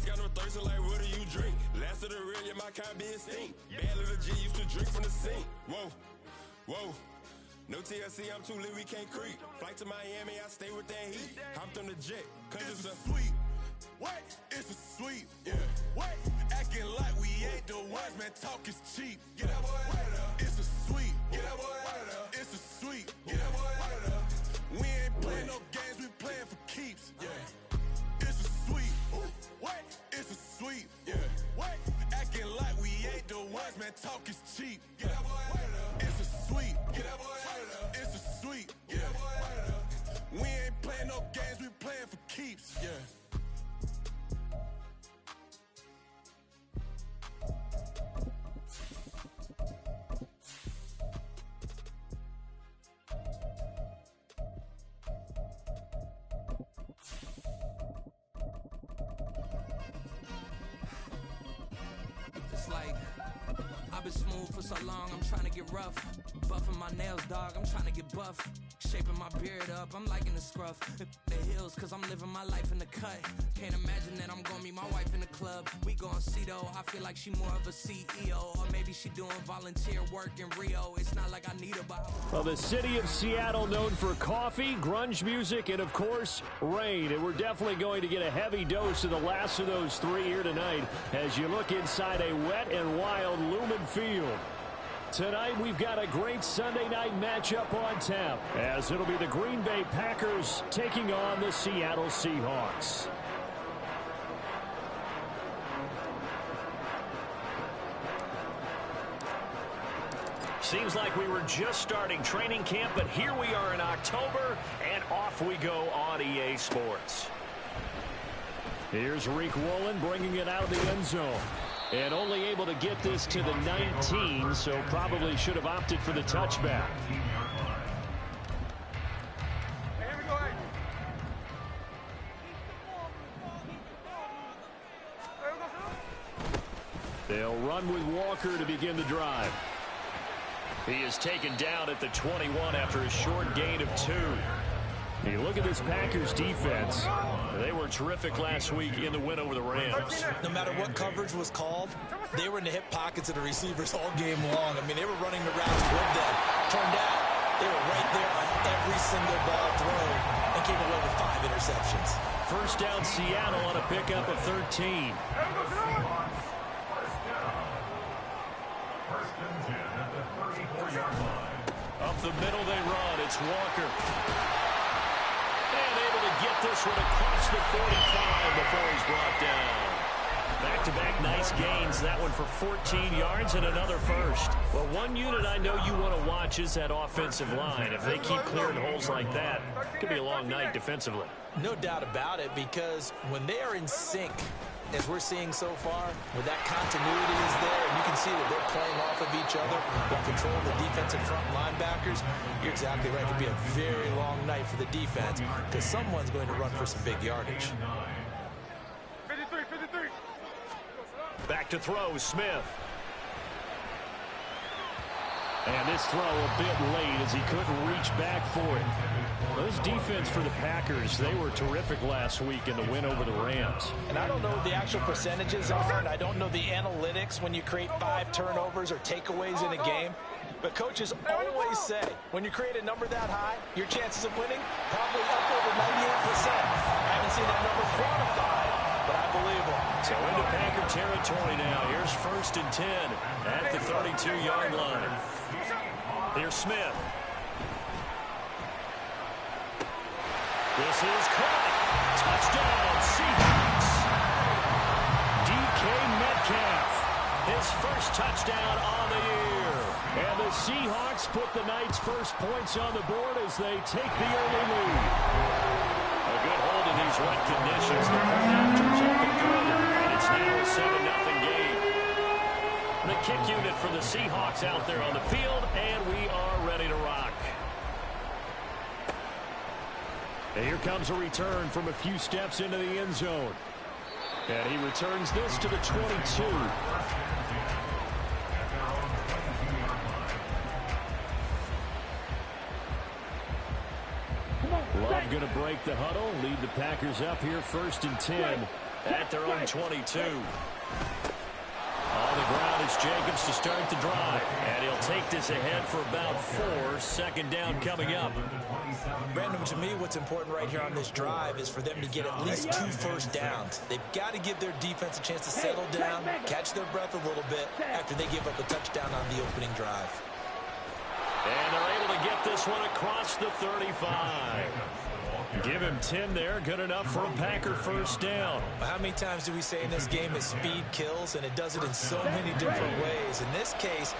got no thirsting like, what do you drink? Last of the real, yeah, my kind be extinct. Bad little G used to drink from the sink. Whoa, whoa. No TLC, I'm too lit, we can't creep. Flight to Miami, I stay with that heat. Hopped on the jet, cause it's a sweet. What? It's a sweet. Yeah. What? Acting like we ain't the ones, man, talk is cheap. Get that boy out of there. It's a sweet. Get that boy out of there. It's a sweet. Get that boy out of there. We ain't playing no games, we playing for keeps. Yeah. It's a sweet. What? It's a sweet. Yeah. What? Acting like we ain't the ones, man, talk is cheap. Get that boy out of there. It's a sweet. Get that boy out of there. It's a sweet. Get that boy out of there. We ain't playing no games, we playing for keeps. Yeah. Been smooth for so long, I'm trying to get rough. Buffing my nails, dog, I'm trying to get buff. Shaping my beard up, I'm liking the scruff. The hills, cause I'm living my life in the cut. Can't imagine that I'm gonna meet my wife in the club. We gon' see though, I feel like she more of a CEO. Or maybe she doing volunteer work in Rio. It's not like I need her, but... Well, the city of Seattle known for coffee, grunge music, and of course, rain. And we're definitely going to get a heavy dose of the last of those three here tonight as you look inside a wet and wild Lumen Field. Tonight, we've got a great Sunday night matchup on tap, as it'll be the Green Bay Packers taking on the Seattle Seahawks. Seems like we were just starting training camp, but here we are in October, and off we go on EA Sports. Here's Reek Woolen bringing it out of the end zone. And only able to get this to the 19, so probably should have opted for the touchback. They'll run with Walker to begin the drive. He is taken down at the 21 after a short gain of 2. You look at this Packers defense. They were terrific last week in the win over the Rams. No matter what coverage was called, they were in the hip pockets of the receivers all game long. I mean, they were running the routes with them. Turned out, they were right there on every single ball thrown and came away with 5 interceptions. First down Seattle on a pickup of 13. Up the middle they run. It's Walker. And able to get this one across the 45 before he's brought down. Back-to-back nice gains. That one for 14 yards and another first. Well, one unit I know you want to watch is that offensive line. If they keep clearing holes like that, it could be a long night defensively. No doubt about it, because when they are in sync, as we're seeing so far, where that continuity is there, and you can see that they're playing off of each other while controlling the defensive front linebackers, you're exactly right. It could be a very long night for the defense because someone's going to run for some big yardage. 53. Back to throw, Smith. And this throw a bit late as he couldn't reach back for it. This defense for the Packers, they were terrific last week in the win over the Rams. And I don't know what the actual percentages are, and I don't know the analytics when you create 5 turnovers or takeaways in a game. But coaches always say, when you create a number that high, your chances of winning probably up over 98%. I haven't seen that number quantified, but I believe them. So into Packer territory now. Here's 1st and 10 at the 32-yard line. Here's Smith. This is caught. Touchdown, Seahawks. DK Metcalf, his first touchdown on the year. And the Seahawks put the night's first points on the board as they take the early lead. A good hold in these wet conditions. The point after's open good, and it's now a 7-0 game. The kick unit for the Seahawks out there on the field, and we are ready to rock. And here comes a return from a few steps into the end zone. And he returns this to the 22. Love going to break the huddle, lead the Packers up here 1st and 10 at their own 22. On the ground is Jacobs to start the drive. And he'll take this ahead for about 4. Second down coming up. Brandon, to me, what's important right here on this drive is for them to get at least 2 first downs. They've got to give their defense a chance to settle down, catch their breath a little bit after they give up a touchdown on the opening drive. And they're able to get this one across the 35. Give him 10 there. Good enough for a Packer first down. How many times do we say in this game that speed kills, and it does it in so many different ways? In this case,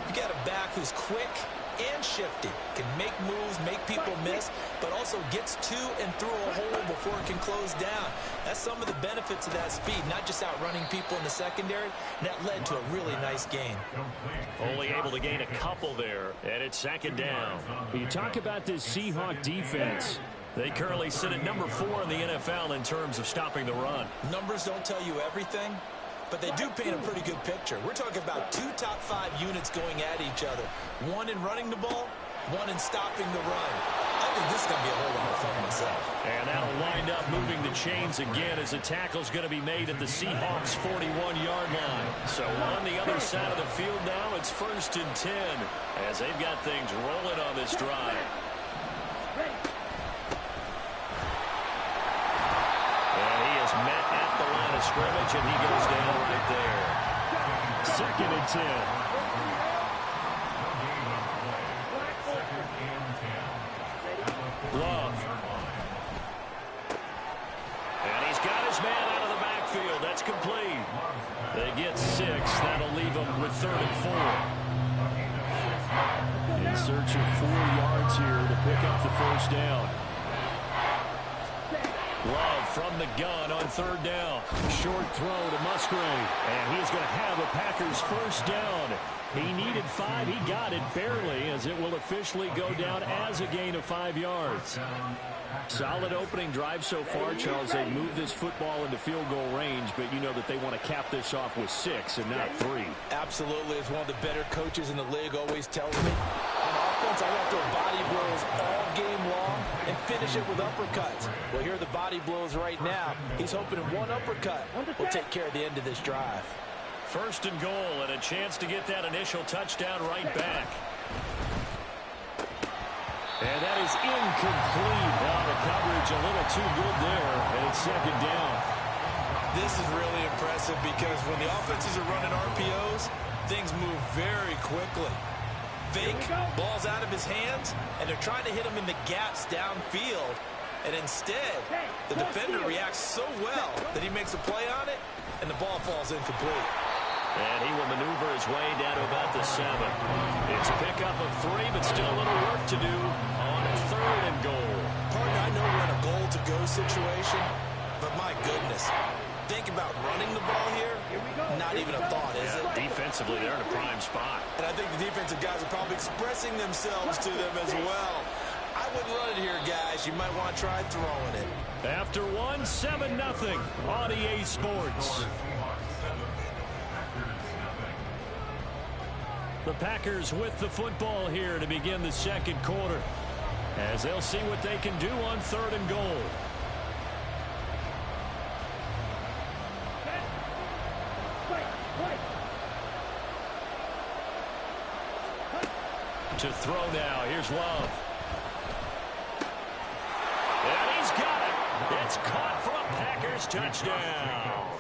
you got a back who's quick and shifty, can make moves, make people miss, but also gets to and through a hole before it can close down. That's some of the benefits of that speed, not just outrunning people in the secondary. That led to a really nice gain. Only able to gain a couple there, and it's second down. You talk about this Seahawks defense. They currently sit at number 4 in the NFL in terms of stopping the run. Numbers don't tell you everything, but they do paint a pretty good picture. We're talking about 2 top 5 units going at each other. One in running the ball, one in stopping the run. I think this is going to be a whole lot of fun myself. And that'll wind up moving the chains again as the tackle's going to be made at the Seahawks' 41-yard line. So on the other side of the field now, it's 1st and 10 as they've got things rolling on this drive. Met at the line of scrimmage, and he goes down right there. 2nd and 10. Love. And he's got his man out of the backfield. That's complete. They get 6. That'll leave them with 3rd and 4. In search of 4 yards here to pick up the first down. Love from the gun on 3rd down. Short throw to Musgrave. And he's going to have a Packers first down. He needed 5. He got it barely, as it will officially go down as a gain of 5 yards. Solid opening drive so far, Charles. They move this football into field goal range, but you know that they want to cap this off with 6 and not 3. Absolutely. As one of the better coaches in the league always tells me, on offense, I want to throw body blows all game long and finish it with uppercuts. Well, here are the body blows right now. He's hoping one uppercut will take care of the end of this drive. 1st and goal, and a chance to get that initial touchdown right back. And that is incomplete. Now the coverage a little too good there, and it's 2nd down. This is really impressive because when the offenses are running RPOs, things move very quickly. Fake, ball's out of his hands, and they're trying to hit him in the gaps downfield. And instead, the defender reacts so well that he makes a play on it, and the ball falls incomplete. And he will maneuver his way down to about the 7. It's a pickup of 3, but still a little work to do on 3rd and goal. Partner, I know we're in a goal-to-go situation, but my goodness, think about running the ball here. Not even a thought, is it? Defensively, they're in a prime spot. And I think the defensive guys are probably expressing themselves to them as well. I wouldn't run it here, guys. You might want to try throwing it. After 1, 7-0 on EA Sports. The Packers with the football here to begin the 2nd quarter, as they'll see what they can do on 3rd and goal. To throw now. Here's Love. And he's got it. It's caught for a Packers touchdown.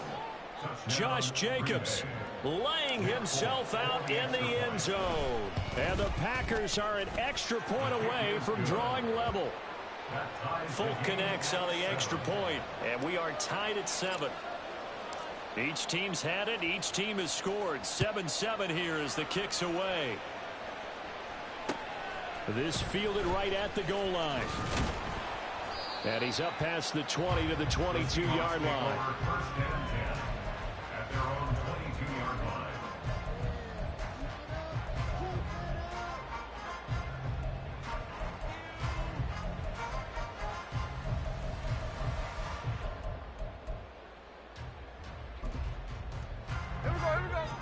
Josh Jacobs laying himself out in the end zone. And the Packers are an extra point away from drawing level. Folk connects on the extra point, and we are tied at 7. Each team's had it. Each team has scored. 7-7 here as the kick's away. This fielded right at the goal line. And he's up past the 20 to the 22-yard line.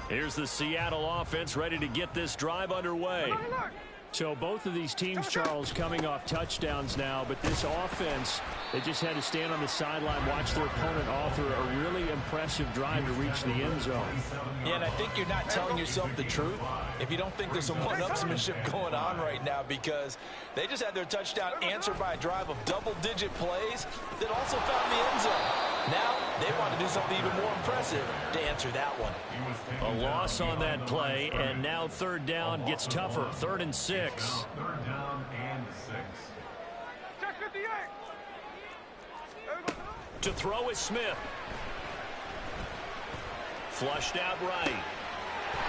Here's the Seattle offense ready to get this drive underway. So both of these teams, Charles, coming off touchdowns now, but this offense, they just had to stand on the sideline, watch their opponent author a really impressive drive to reach the end zone. Yeah, and I think you're not telling yourself the truth if you don't think there's some one-upsmanship going on right now, because they just had their touchdown answered by a drive of double-digit plays that also found the end zone. Now they want to do something even more impressive to answer that one. A loss on that play, and now third down gets tougher. 3rd and 6. Third down and 6. To throw is Smith. Flushed out right.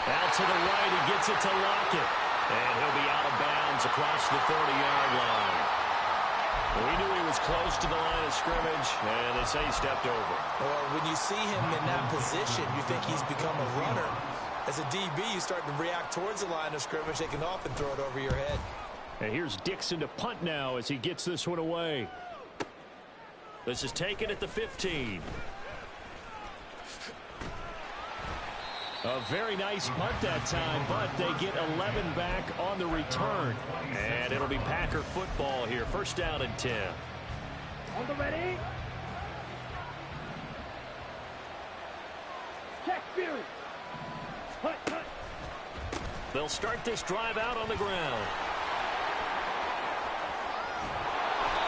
Out to the right, he gets it to Lockett. And he'll be out of bounds across the 30-yard line. We knew he was close to the line of scrimmage, and they say he stepped over. Well, when you see him in that position, you think he's become a runner. As a DB, you start to react towards the line of scrimmage. They can often throw it over your head. And here's Dixon to punt now as he gets this one away. This is taken at the 15. A very nice punt that time, but they get 11 back on the return. And it'll be Packer football here. 1st down and 10. On the ready. Check Fury. Hut. They'll start this drive out on the ground.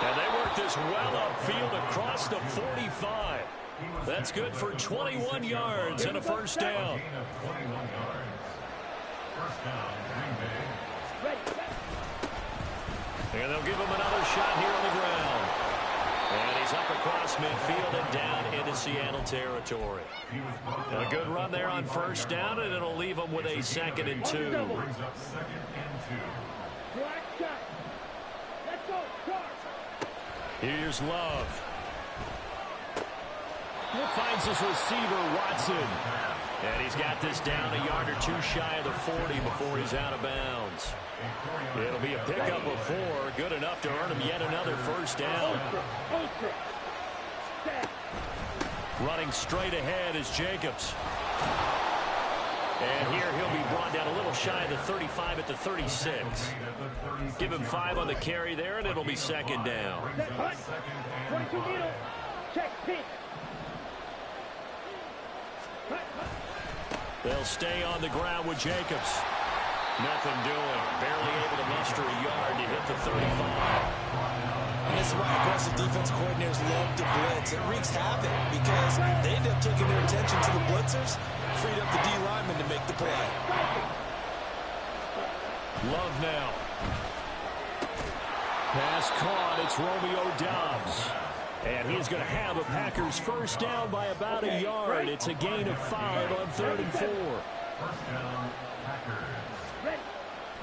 And they work this well upfield across the 45. That's good for 21 yards and a 1st down. And they'll give him another shot here on the ground. And he's up across midfield and down into Seattle territory. And a good run there on 1st down, and it'll leave him with a 2nd and 2. Here's Love. Finds his receiver, Watson. And he's got this down a yard or 2 shy of the 40 before he's out of bounds. It'll be a pickup of 4. Good enough to earn him yet another 1st down. Running straight ahead is Jacobs. And here he'll be brought down a little shy of the 35 at the 36. Give him 5 on the carry there, and it'll be 2nd down. They'll stay on the ground with Jacobs. Nothing doing. Barely able to muster a yard to hit the 35. And this is why aggressive defensive coordinators love to blitz. It wreaks havoc because they end up taking their attention to the blitzers, freed up the D lineman to make the play. Love now. Pass caught. It's Romeo Doubs. And he's going to have a Packers 1st down by about a yard. It's a gain of 5 on 3rd and 4. 1st down, Packers.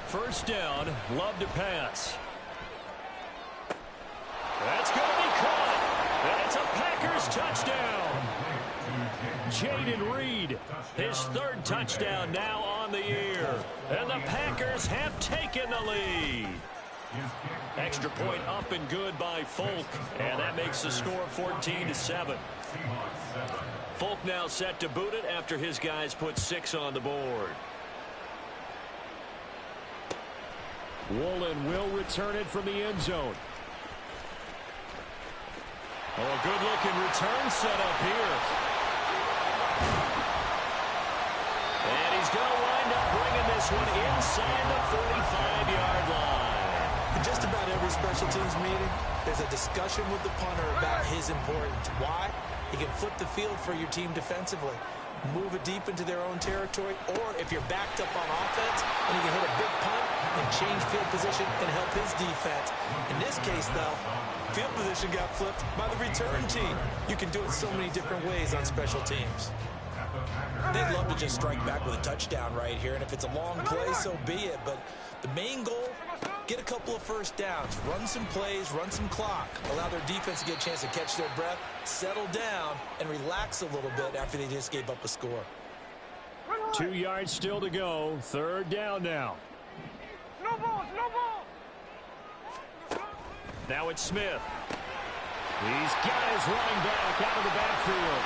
1st down, Love to pass. That's going to be caught. And it's a Packers touchdown. Jaden Reed, his 3rd touchdown now on the year. And the Packers have taken the lead. Extra point up and good by Folk, and that makes the score 14-7. Folk now set to boot it after his guys put 6 on the board. Woolen will return it from the end zone. Oh, a good-looking return set up here. And he's going to wind up bringing this one inside the 45-yard line. In just about every special teams meeting, there's a discussion with the punter about his importance. Why? He can flip the field for your team defensively, move it deep into their own territory, or if you're backed up on offense, and he can hit a big punt and change field position and help his defense. In this case, though, field position got flipped by the return team. You can do it so many different ways on special teams. They'd love to just strike back with a touchdown right here, and if it's a long play, so be it. But the main goal, get a couple of 1st downs, run some plays, run some clock, allow their defense to get a chance to catch their breath, settle down, and relax a little bit after they just gave up a score. 2 yards still to go. 3rd down now. No ball. Now it's Smith. He's got his running back out of the backfield.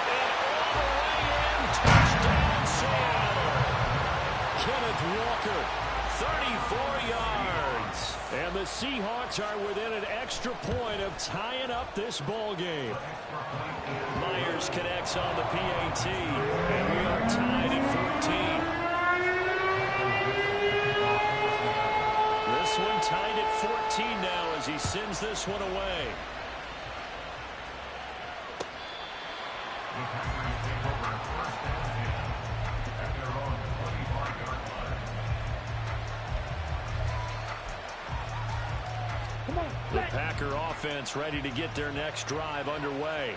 And all the way in, touchdown Seattle. Kenneth Walker, 34 yards. And the Seahawks are within an extra point of tying up this ball game. Myers connects on the PAT, and we are tied at 14. This one tied at 14 now as he sends this one away. The Packer offense ready to get their next drive underway.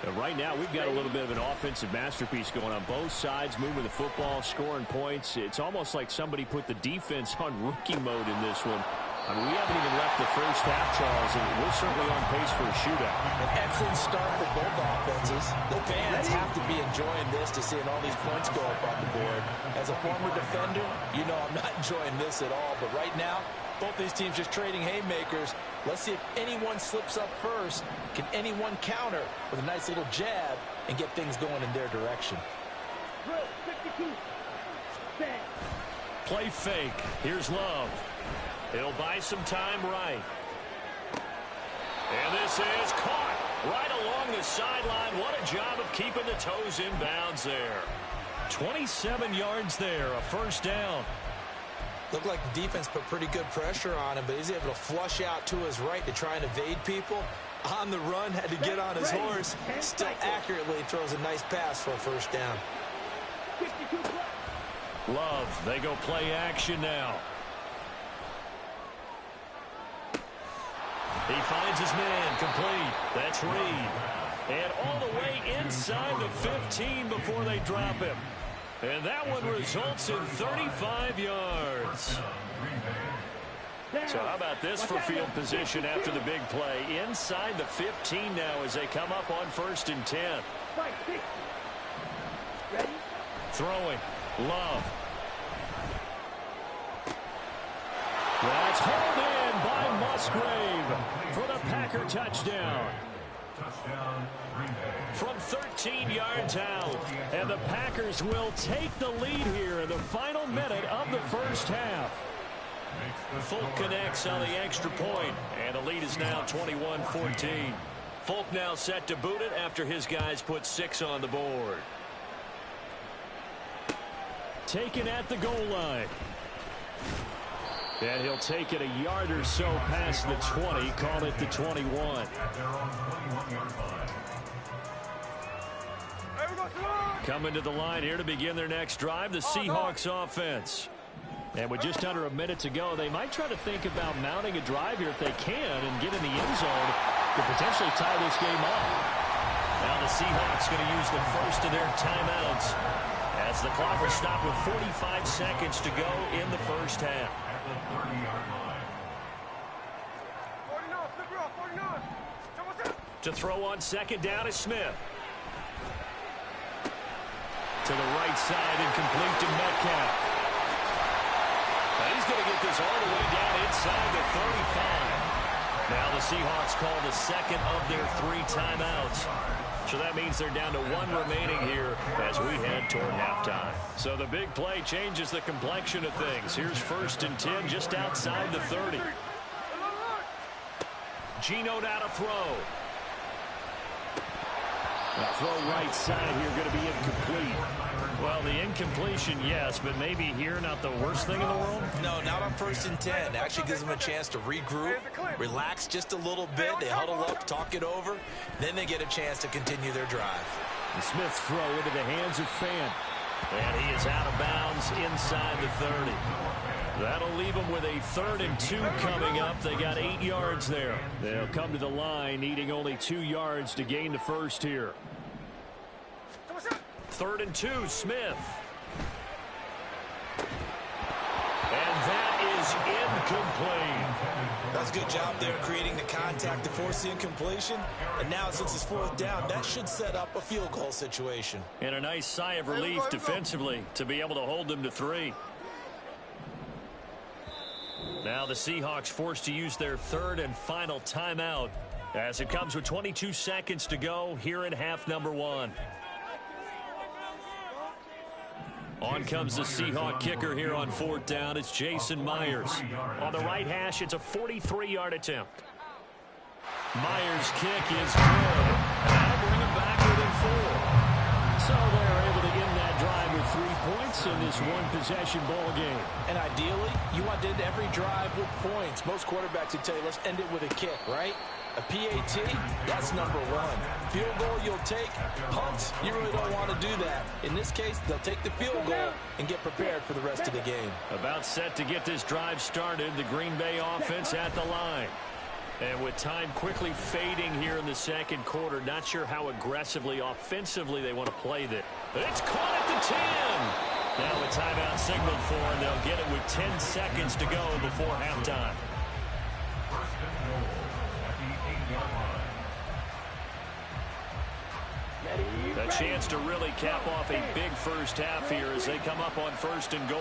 And right now, we've got a little bit of an offensive masterpiece going on both sides, moving the football, scoring points. It's almost like somebody put the defense on rookie mode in this one. I mean, we haven't even left the first half, Charles, and we're certainly on pace for a shootout. An excellent start for both offenses. The fans have to be enjoying this to seeing all these points go up on the board. As a former defender, you know I'm not enjoying this at all. But right now, both these teams just trading haymakers. Let's see if anyone slips up first. Can anyone counter with a nice little jab and get things going in their direction? Play fake. Here's Love. He'll buy some time right. And this is caught right along the sideline. What a job of keeping the toes in bounds there. 27 yards there, a first down. Looked like the defense put pretty good pressure on him, but he's able to flush out to his right to try and evade people. On the run, had to get on his horse. Still accurately throws a nice pass for a first down. Love, they go play action now. He finds his man, complete. That's Reed. And all the way inside the 15 before they drop him. And that one results in 35 yards. So how about this for field position after the big play? Inside the 15 now as they come up on 1st and 10. Throwing. Love. That's hauled in by Musgrave for the Packer touchdown. From 13 yards out. And the Packers will take the lead here in the final minute of the first half. Folk connects on the extra point, and the lead is now 21-14. Folk now set to boot it after his guys put 6 on the board. Taken at the goal line. And he'll take it a yard or so past the 20, call it the 21. Coming to the line here to begin their next drive, the Seahawks offense. And with just under a minute to go, they might try to think about mounting a drive here if they can and get in the end zone to potentially tie this game up. Now the Seahawks going to use the first of their timeouts as the clock will stop with 45 seconds to go in the first half. To throw on second down is Smith. To the right side and complete to Metcalf. Now he's going to get this all the way down inside the 35. Now the Seahawks call the second of their 3 timeouts. So that means they're down to 1 remaining here as we head toward halftime. So the big play changes the complexion of things. Here's 1st and 10 just outside the 30. Geno now to throw. Now throw right side here going to be incomplete. Well, the incompletion, yes, but maybe here not the worst thing in the world? No, not on 1st and 10. Actually gives them a chance to regroup, relax just a little bit. They huddle up, talk it over. Then they get a chance to continue their drive. The Smith throw into the hands of Fant. And he is out of bounds inside the 30. That'll leave them with a 3rd and 2 coming up. They got 8 yards there. They'll come to the line needing only 2 yards to gain the first here. 3rd and 2, Smith. And that is incomplete. That's a good job there creating the contact to force the incompletion. And now since it's 4th down, that should set up a field goal situation. And a nice sigh of relief defensively to be able to hold them to 3. Now the Seahawks forced to use their 3rd and final timeout as it comes with 22 seconds to go here in half number 1. On comes the Seahawk kicker here on 4th down. It's Jason Myers. On the right hash, it's a 43-yard attempt. Myers' kick is good. And that'll bring him back within 4. So they're able to end that drive with 3 points in this one-possession ball game. And ideally, you want to end every drive with points. Most quarterbacks would tell you, let's end it with a kick, right? A PAT, that's number 1. Field goal you'll take. Punts, you really don't want to do that. In this case, they'll take the field goal and get prepared for the rest of the game. About set to get this drive started, the Green Bay offense at the line. And with time quickly fading here in the second quarter, not sure how aggressively, offensively they want to play this. But it's caught at the 10. Now a timeout signaled for, and they'll get it with 10 seconds to go before halftime. A chance to really cap off a big first half here as they come up on 1st and goal.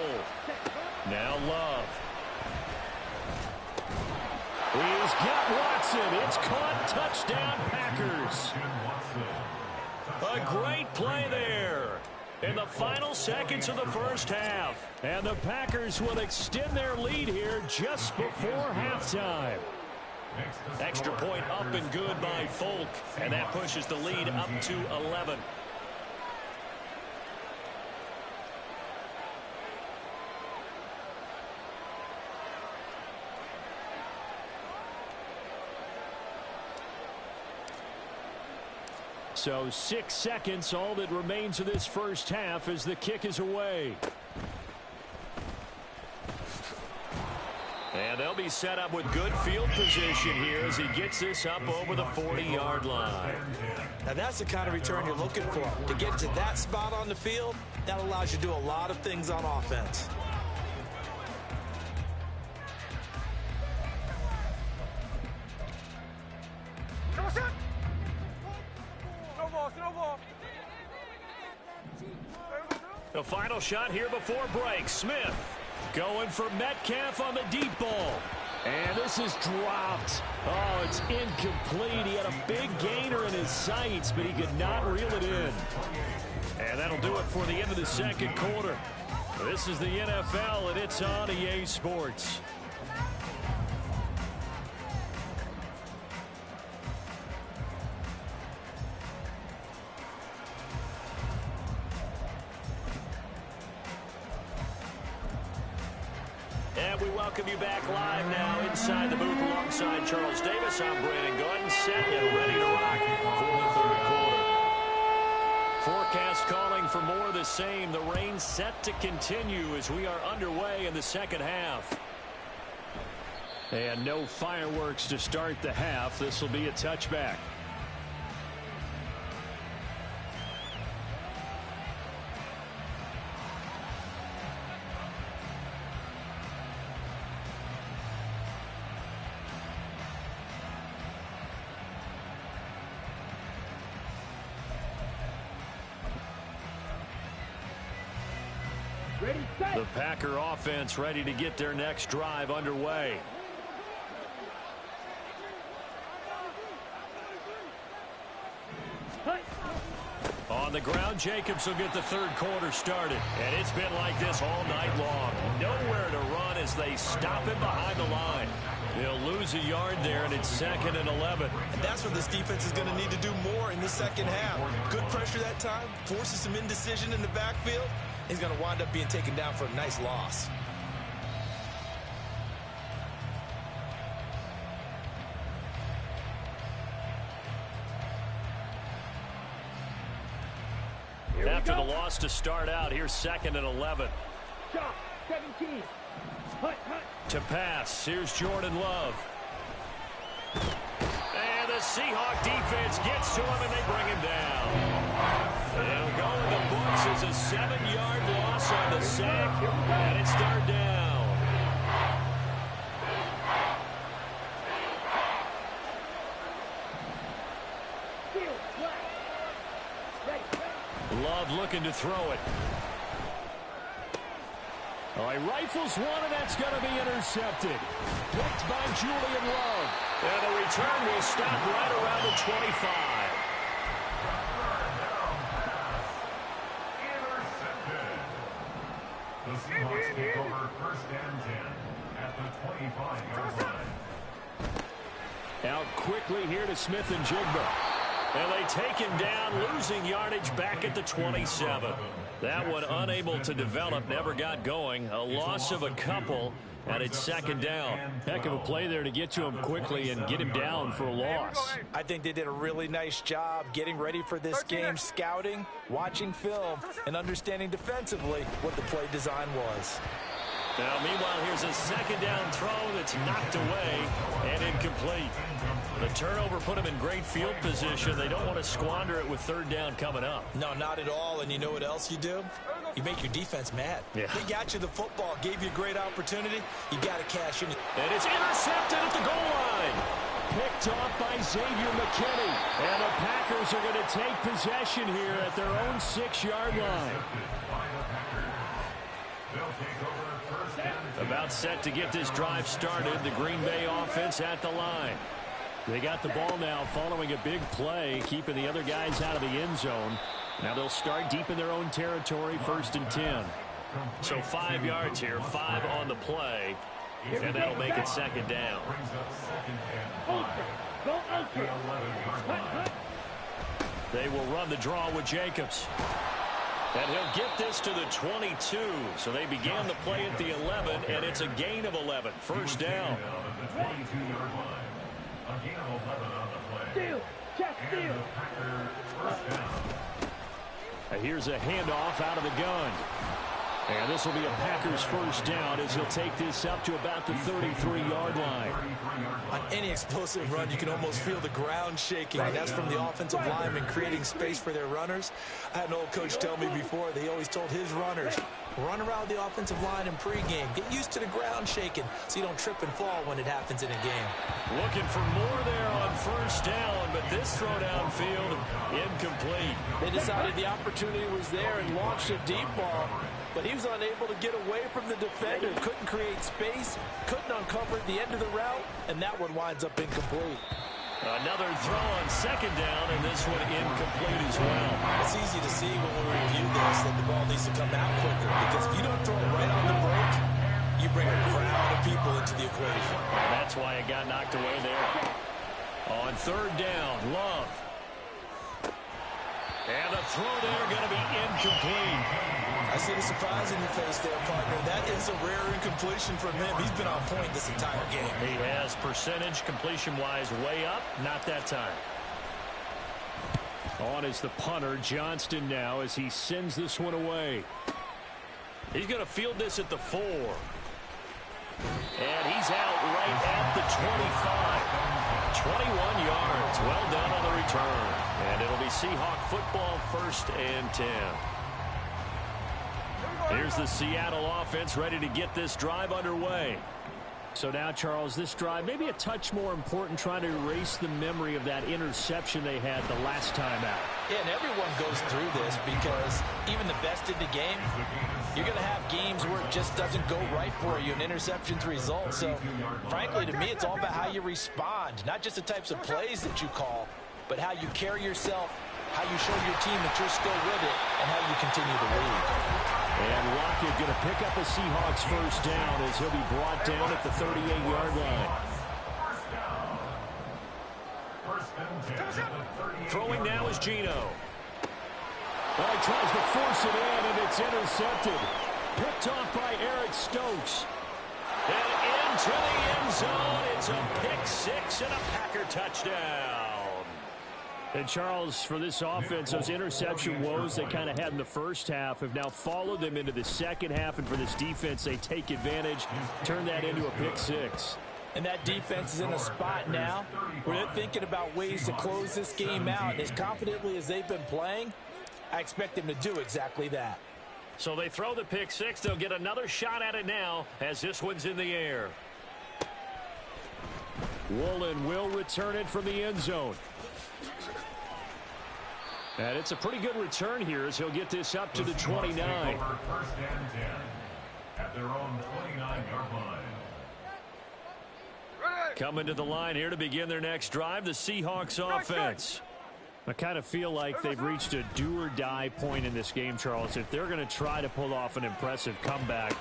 Now Love. He's got Watson. It's caught. Touchdown, Packers. A great play there in the final seconds of the first half. And the Packers will extend their lead here just before halftime. Extra point up and good by Folk. And that pushes the lead up to 11. So 6 seconds, all that remains of this first half as the kick is away. And they'll be set up with good field position here as he gets this up over the 40-yard line. Now that's the kind of return you're looking for. To get to that spot on the field, that allows you to do a lot of things on offense. The final shot here before break. Smith going for Metcalf on the deep ball. And this is dropped. Oh, it's incomplete. He had a big gainer in his sights, but he could not reel it in. And that'll do it for the end of the second quarter. This is the NFL, and it's on EA Sports. And we welcome you back live now inside the booth alongside Charles Davis. I'm Brandon Gordon, set and ready to rock for the third quarter. Forecast calling for more of the same. The rain set to continue as we are underway in the second half. And no fireworks to start the half. This will be a touchback. The Packer offense ready to get their next drive underway. On the ground, Jacobs will get the third quarter started. And it's been like this all night long. Nowhere to run as they stop him behind the line. They'll lose a yard there, and it's 2nd and 11. And that's where this defense is going to need to do more in the second half. Good pressure that time, forces some indecision in the backfield. He's going to wind up being taken down for a nice loss. After the loss to start out, here's 2nd and 11. 17. To pass, here's Jordan Love. And the Seahawk defense gets to him, and they bring him down. They'll go in the books as a 7-yard loss on the sack, and it's 3rd down. Love looking to throw it. Oh, he rifles one, and that's going to be intercepted. Picked by Julian Love. And the return will stop right around the 25. 25-yard line. Out quickly here to Smith and Jigba. And they take him down, losing yardage back at the 27. That one unable to develop, never got going. A loss of a couple, and it's second down. Heck of a play there to get to him quickly and get him down for a loss. I think they did a really nice job getting ready for this game, scouting, watching film, and understanding defensively what the play design was. Now, meanwhile, here's a second down throw that's knocked away and incomplete. The turnover put them in great field position. They don't want to squander it with third down coming up. No, not at all. And you know what else you do? You make your defense mad. Yeah. They got you the football, gave you a great opportunity. You got to cash in. And it's intercepted at the goal line. Picked off by Xavier McKinney. And the Packers are going to take possession here at their own 6-yard line. About set to get this drive started. The Green Bay offense at the line. They got the ball now following a big play, keeping the other guys out of the end zone. Now they'll start deep in their own territory, 1st and 10. So 5 yards here, 5 on the play, and that'll make it second down. They will run the draw with Jacobs. And he'll get this to the 22. So they began the play at the 11, and it's a gain of 11. First down. Steal. Check steal. Here's a handoff out of the gun. And this will be a Packers first down as he'll take this up to about the 33-yard line. On any explosive run, you can almost feel the ground shaking, and that's from the offensive linemen creating space for their runners. I had an old coach tell me before, they always told his runners, run around the offensive line in pregame. Get used to the ground shaking so you don't trip and fall when it happens in a game. Looking for more there on first down, but this throw downfield incomplete. They decided the opportunity was there and launched a deep ball, but he was unable to get away from the defender. Couldn't create space, couldn't uncover the end of the route, and that one winds up incomplete. Another throw on second down, and this one incomplete as well. It's easy to see when we review this that the ball needs to come out quicker, because if you don't throw it right on the break, you bring a crowd of people into the equation. And that's why it got knocked away there. On third down, Love. And the throw there going to be incomplete. I see the surprise in your face there, partner. That is a rare incompletion from him. He's been on point this entire game. He has percentage completion-wise way up. Not that time. On is the punter, Johnston now, as he sends this one away. He's going to field this at the 4. And he's out right at the 25. 21 yards. Well done on the return. And it'll be Seahawk football, 1st and 10. Here's the Seattle offense ready to get this drive underway. So now, Charles, this drive maybe a touch more important, trying to erase the memory of that interception they had the last time out. Yeah, and everyone goes through this because even the best in the game, you're going to have games where it just doesn't go right for you, and interceptions result. So, frankly, to me, it's all about how you respond, not just the types of plays that you call, but how you carry yourself, how you show your team that you're still with it, and how you continue to lead. And Lockett going to pick up a Seahawks first down as he'll be brought down at the 38-yard line. Throwing now is Geno. Well, he tries to force it in, and it's intercepted. Picked off by Eric Stokes. And into the end zone. It's a pick 6 and a Packer touchdown. And, Charles, for this offense, those interception woes they kind of had in the first half have now followed them into the second half. And for this defense, they take advantage, turn that into a pick 6. And that defense is in a spot now where they're thinking about ways to close this game out. And as confidently as they've been playing, I expect them to do exactly that. So they throw the pick 6. They'll get another shot at it now as this one's in the air. Woolen will return it from the end zone. And it's a pretty good return here as he'll get this up to the 29. 1st and 10 at their own 29-yard line. Coming to the line here to begin their next drive, the Seahawks offense. I kind of feel like they've reached a do-or-die point in this game, Charles. If they're going to try to pull off an impressive comeback,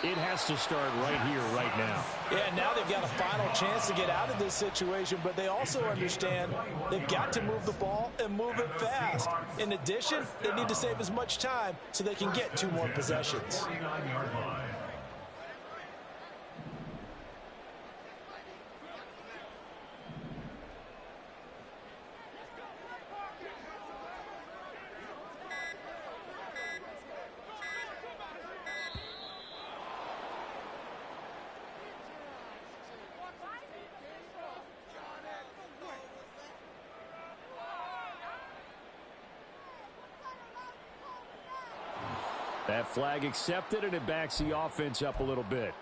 it has to start right here, right now. Yeah, now they've got a final chance to get out of this situation, but they also understand they've got to move the ball and move it fast. In addition, they need to save as much time so they can get 2 more possessions. 49-yard line. That flag accepted, and it backs the offense up a little bit.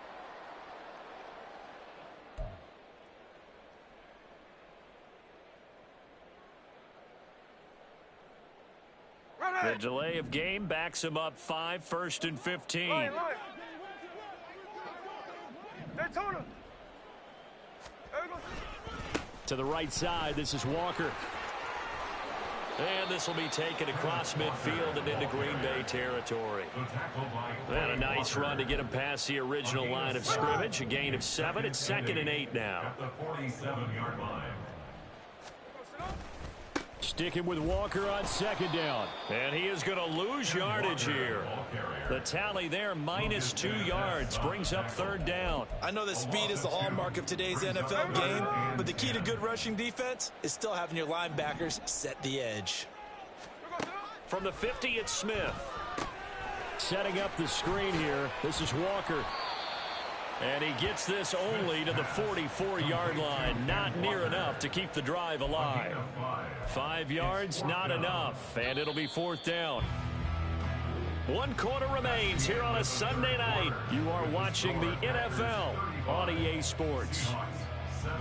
The delay of game backs him up 5, 1st and 15. To the right side, this is Walker. And this will be taken across midfield and into Green Bay territory. And a nice run to get him past the original line of scrimmage. A gain of 7. It's 2nd and 8 now. At the 47-yard line. Sticking with Walker on 2nd down. And he is going to lose yardage here. The tally there, -2 yards, brings up 3rd down. I know that speed is the hallmark of today's NFL game, but the key to good rushing defense is still having your linebackers set the edge. From the 50, it's Smith. Setting up the screen here. This is Walker. And he gets this only to the 44-yard line. Not near enough to keep the drive alive. 5 yards, not enough. And it'll be 4th down. 1 quarter remains here on a Sunday night. You are watching the NFL on EA Sports.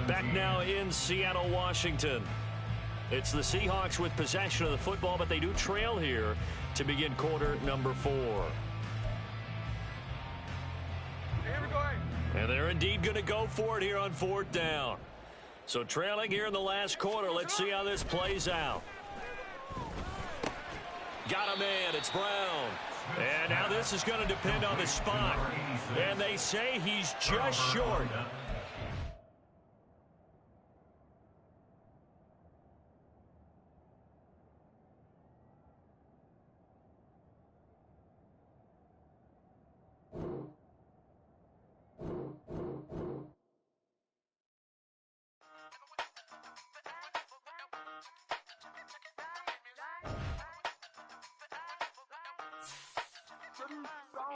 Back now in Seattle, Washington. It's the Seahawks with possession of the football, but they do trail here to begin quarter number 4. And they're indeed going to go for it here on 4th down. So trailing here in the last quarter. Let's see how this plays out. Got a man. It's Brown. And now this is going to depend on the spot. And they say he's just short.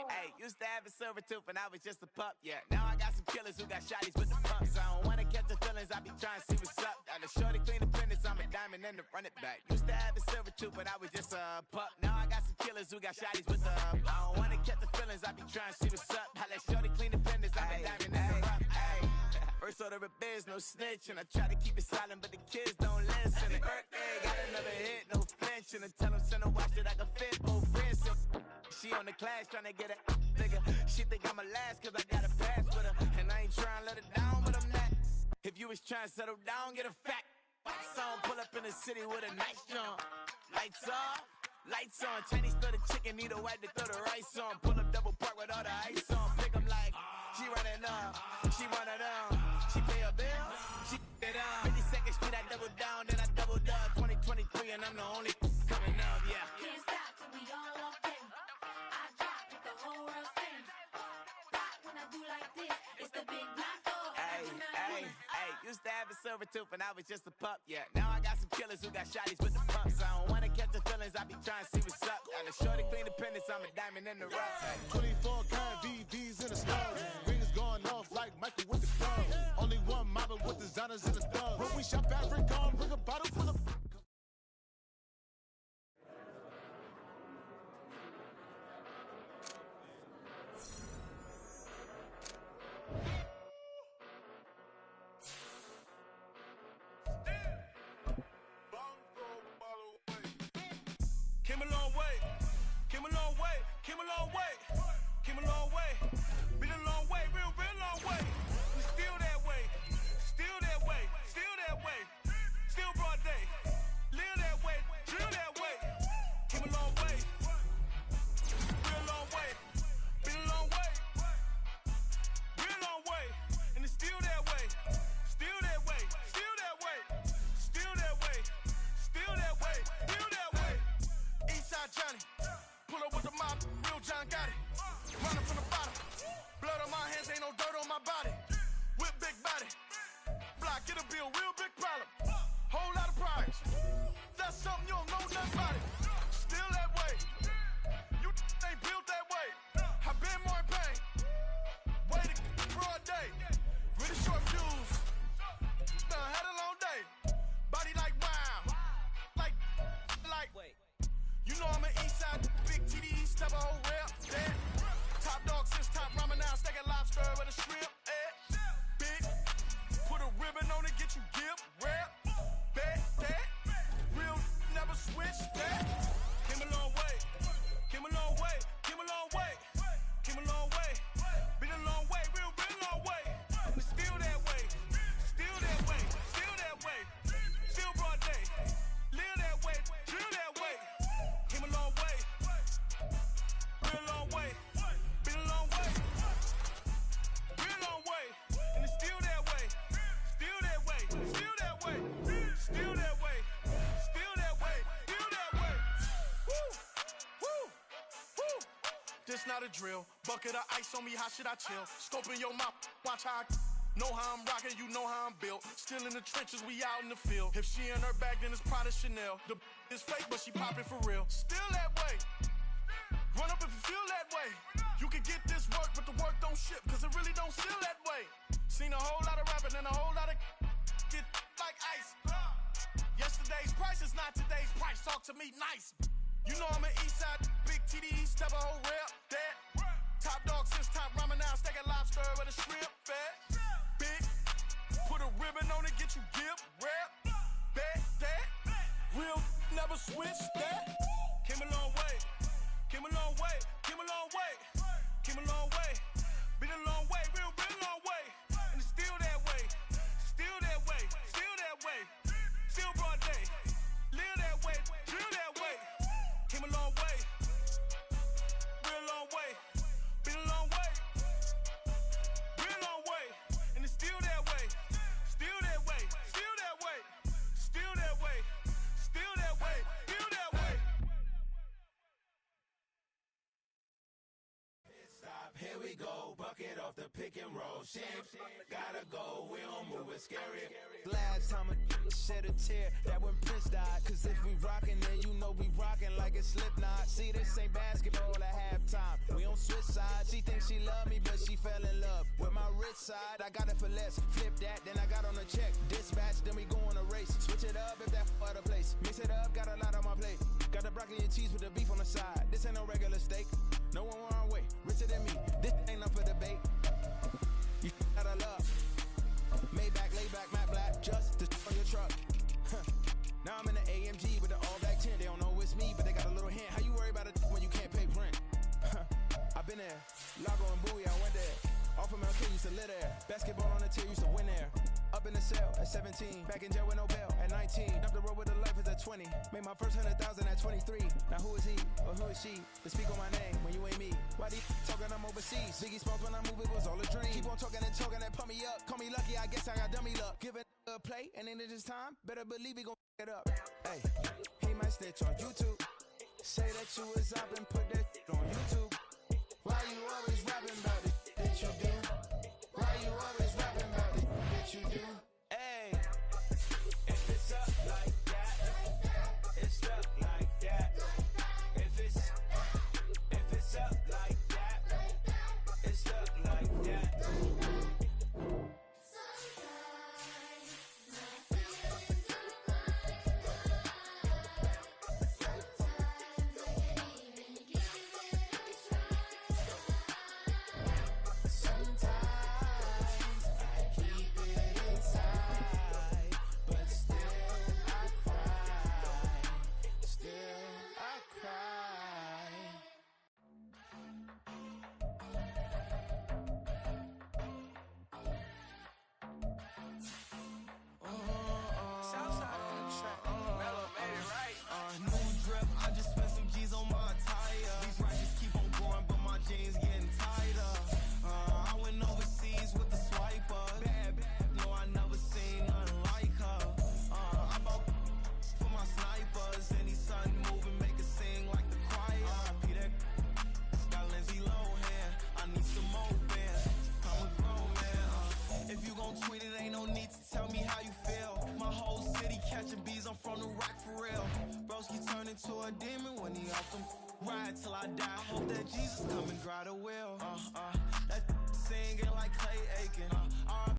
Hey, used to have a silver tooth and I was just a pup, yeah. Now I got some killers who got shotties with the pumps. I don't wanna catch the feelings, I be trying to see what's up. Got a shorty clean the fitness, I'm a diamond and to run it back. Used to have a silver tooth but I was just a pup. Now I got some killers who got shotties with the I don't wanna catch the feelings, I be trying to see what's up. I let shorty clean the fitness, I'm a diamond and to run it. First order of biz, no snitch, and I try to keep it silent, but the kids don't listen. And birthday, got another hit, no flinching, and tell them send a watch that I can fit both wrists. She on the class trying to get a nigga. She think I'm a last cause I got a pass with her. And I ain't trying to let her down, but I'm not. If you was trying to settle down, get a fact. Song pull up in the city with a nice jump. Lights off, lights on. Chinese throw the chicken, need a wipe to throw the rice on. Pull up double park with all the ice on. Pick 'em like, she running up, she one of them. She pay a bill, she it up. 52nd Street, I double down, then I doubled up. 2023 and I'm the only coming up, yeah. Can't stop till we all up in. I drop with the whole world sing. Pop when I do like this, it's the big black door. Hey, used to have a silver tooth and I was just a pup, yeah. Now I got some killers who got shotties with the pumps. I don't wanna catch the feelings, I be trying to see what's up. Got a shorty clean the pendants, I'm a diamond in the rough. 24 karat VVs in the stars. Rings going off like Michael with the club. Only one mobbing with designers in the stars. When we shop at Rincon, bring a bottle full of. Came a long way, came a long way, came a long way, came a long way, been a long way, real long way. We still that way, still that way, still that way, still broad day. Live that way, switch that. Came a long way, came a long way, came a long way, came a long way. Been a long way, real long way. And it's still that way, still that way, still that way. Still broad day, live that way, drill that way. Came a long way, real long way. Been a long way, real long way. And it's still that way, still that way, still that way, still that way, still that way, still that way. Woo, woo, woo. This not a drill. Bucket of ice on me, how should I chill? Scope in your mouth, watch how I know how I'm rocking, you know how I'm built. Still in the trenches, we out in the field. If she in her bag, then it's Prada Chanel. The is fake, but she poppin' for real. Still that way. Run up if you feel that way. You can get this work, but the work don't ship, cause it really don't feel that way. Seen a whole lot of rapping and a whole lot of get like ice. Yesterday's price is not today's price. Talk to me nice. You know I'm an east side, big TDE, step a whole rep, that. Top dog since top ramen now, stacking lobster with a shrimp fat. Big, put a ribbon on it, get you gift, rep, that. Real, never switch that. Came a long way, came a long way, came a long way, came a long way. Been a long way, real long way. And it's still that way, still that way, still that way. Still broad day, live that way, drill that way. Came a long way, real long way. Been a long way, real long way. And it's still that way, still that way, still that way, still that way, still that way, still that way. Stop, here we go, bucket off the pick and roll. Shit, gotta go, we don't move it scary. Last time a shed a tear, that when Prince died. Cause if we rockin', then you know we rockin' like a Slipknot. See, this ain't basketball at halftime. We on switch sides. She thinks she love me, but she fell in love with my rich side. I got it for less. Flip that, then I got on a check. Dispatch, then we go on a race. Switch it up if that other place. Mix it up, got a lot on my plate. Got the broccoli and cheese with the beef on the side. This ain't no regular steak. No one wrong way, richer than me. This ain't up for debate. You gotta love. Maybach, lay back, matte black, just on your truck. Now I'm in the AMG with the all black tint. They don't know it's me, but they got a little hint. How you worry about it when you can't pay rent? I've been there, Lago and Bowie, I went there. Off of MLK, used to live there. Basketball on the tier, used to win there. Up in the cell at 17, back in jail with no bail at 19. Up the road with the life is at 20. Made my first 100,000 at 23. Now who is he or who is she to speak on my name when you ain't me? Why they talking I'm overseas? Biggie Smalls when I move it was all a dream. Keep on talking and pump me up. Call me lucky, I guess I got dummy luck. Give it a play and then it is time. Better believe we gon' it up. Hey, he might snitch on YouTube. Say that you was up and put that on YouTube. Why you always rapping about it that you do? Why you always rapping about it that you do? Hey, if it's up like that, it's stuck like that. If it's up like that, it's stuck like that. To a demon when he off them ride till I die. Hope that Jesus come and dry the will. That singing like Clay Aiken.